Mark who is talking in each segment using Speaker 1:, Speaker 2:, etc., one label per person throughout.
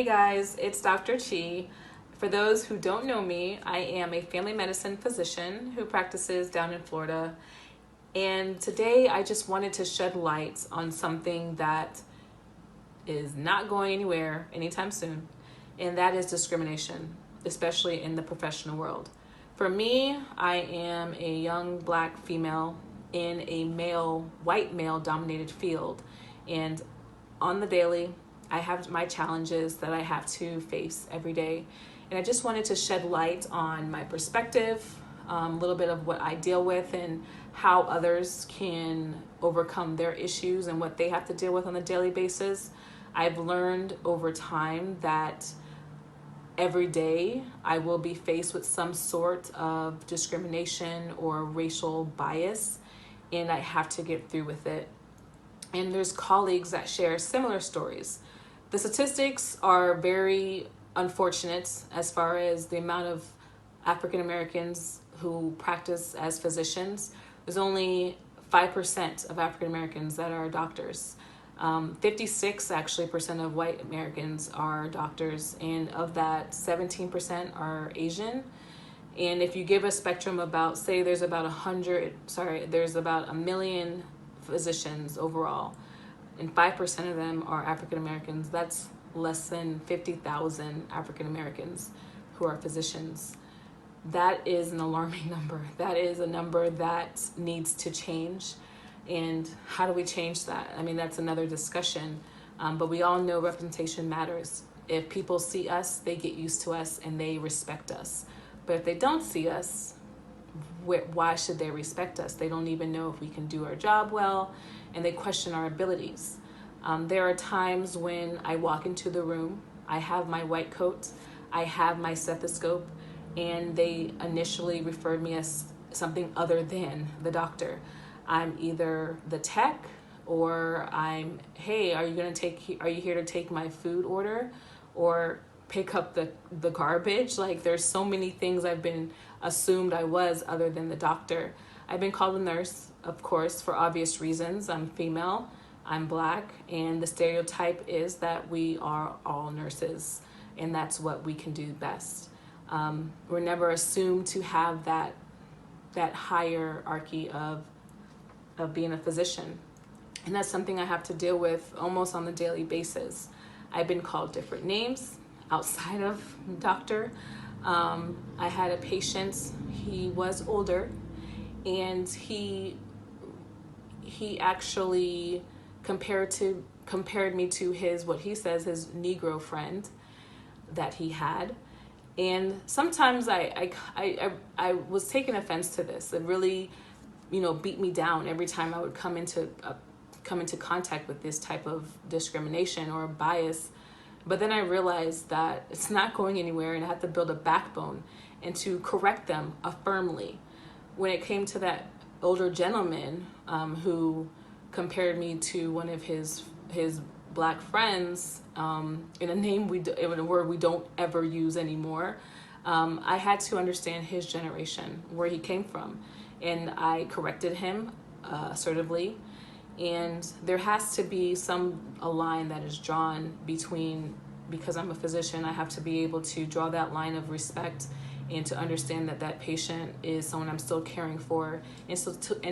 Speaker 1: Hey guys, it's Dr. Chi. For those who don't know me, I am a family medicine physician who practices down in Florida. And today I just wanted to shed light on something that is not going anywhere anytime soon, and that is discrimination, especially in the professional world. For me, I am a young black female in a white male dominated field, and on the daily, I have my challenges that I have to face every day. And I just wanted to shed light on my perspective, a little bit of what I deal with and how others can overcome their issues and what they have to deal with on a daily basis. I've learned over time that every day I will be faced with some sort of discrimination or racial bias, and I have to get through with it. And there's colleagues that share similar stories. The statistics are very unfortunate as far as the amount of African Americans who practice as physicians. There's only 5% of African Americans that are doctors. 56% actually of white Americans are doctors, and of that 17% are Asian. And if you give a spectrum about, say there's about a million physicians overall, and 5% of them are African Americans, that's less than 50,000 African Americans who are physicians. That is an alarming number. That is a number that needs to change. And how do we change that? I mean, that's another discussion. But we all know representation matters. If people see us, they get used to us and they respect us. But if they don't see us, why should they respect us? They don't even know if we can do our job well, and they question our abilities. There are times when I walk into the room, I have my white coat, I have my stethoscope, and they initially referred me as something other than the doctor. I'm either the tech, or hey, are you here to take my food order or pick up the garbage? Like, there's so many things I've been assumed I was other than the doctor. I've been called a nurse, of course, for obvious reasons. I'm female, I'm black, and the stereotype is that we are all nurses, and that's what we can do best. We're never assumed to have that hierarchy of being a physician. And that's something I have to deal with almost on a daily basis. I've been called different names outside of doctor. I had a patient, he was older, and he actually compared me to what he says his Negro friend that he had. And sometimes I was taking offense to this. It really, beat me down every time I would come into contact with this type of discrimination or bias. But then I realized that it's not going anywhere, and I have to build a backbone and to correct them firmly. When it came to that older gentleman who compared me to one of his black friends in a word we don't ever use anymore, I had to understand his generation, where he came from, and I corrected him assertively. And there has to be a line that is drawn because I'm a physician, I have to be able to draw that line of respect and to understand that patient is someone I'm still caring for, and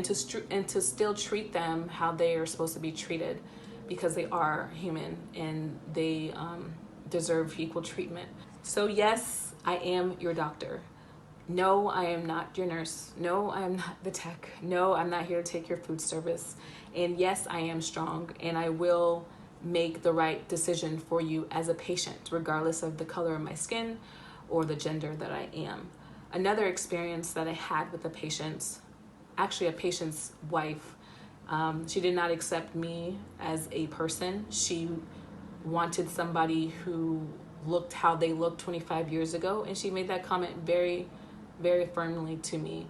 Speaker 1: to still treat them how they are supposed to be treated, because they are human and they deserve equal treatment. So yes, I am your doctor. No, I am not your nurse. No, I am not the tech. No, I'm not here to take your food service. And yes, I am strong, and I will make the right decision for you as a patient, regardless of the color of my skin or the gender that I am. Another experience that I had with a patient, actually a patient's wife, she did not accept me as a person. She wanted somebody who looked how they looked 25 years ago, and she made that comment very, very firmly to me,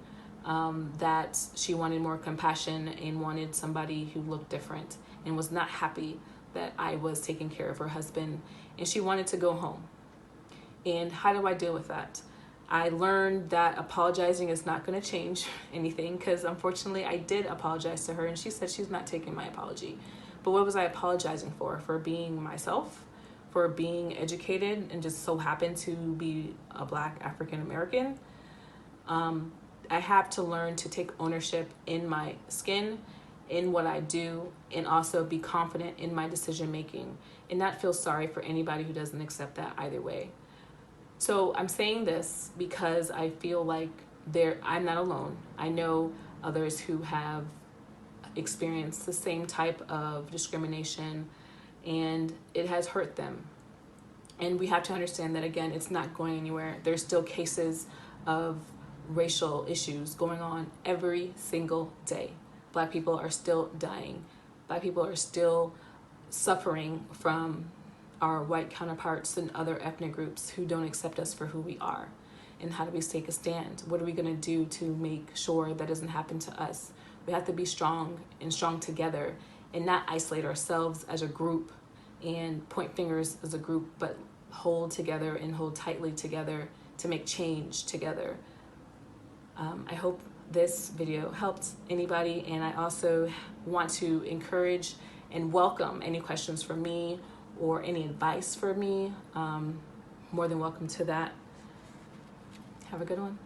Speaker 1: that she wanted more compassion and wanted somebody who looked different, and was not happy that I was taking care of her husband, and she wanted to go home. And how do I deal with that? I learned that apologizing is not going to change anything, because unfortunately I did apologize to her, and she said she's not taking my apology. But what was I apologizing for? For being myself? for being educated and just so happen to be a Black African American. I have to learn to take ownership in my skin, in what I do, and also be confident in my decision making, and not feel sorry for anybody who doesn't accept that either way. So I'm saying this because I feel like I'm not alone. I know others who have experienced the same type of discrimination, and it has hurt them. And we have to understand that, again, it's not going anywhere. There's still cases of racial issues going on every single day. Black people are still dying. Black people are still suffering from our white counterparts and other ethnic groups who don't accept us for who we are. And how do we take a stand? What are we going to do to make sure that doesn't happen to us? We have to be strong and strong together, and not isolate ourselves as a group and point fingers as a group, but hold together and hold tightly together to make change together. I hope this video helped anybody, and I also want to encourage and welcome any questions from me or any advice for me. More than welcome to that. Have a good one.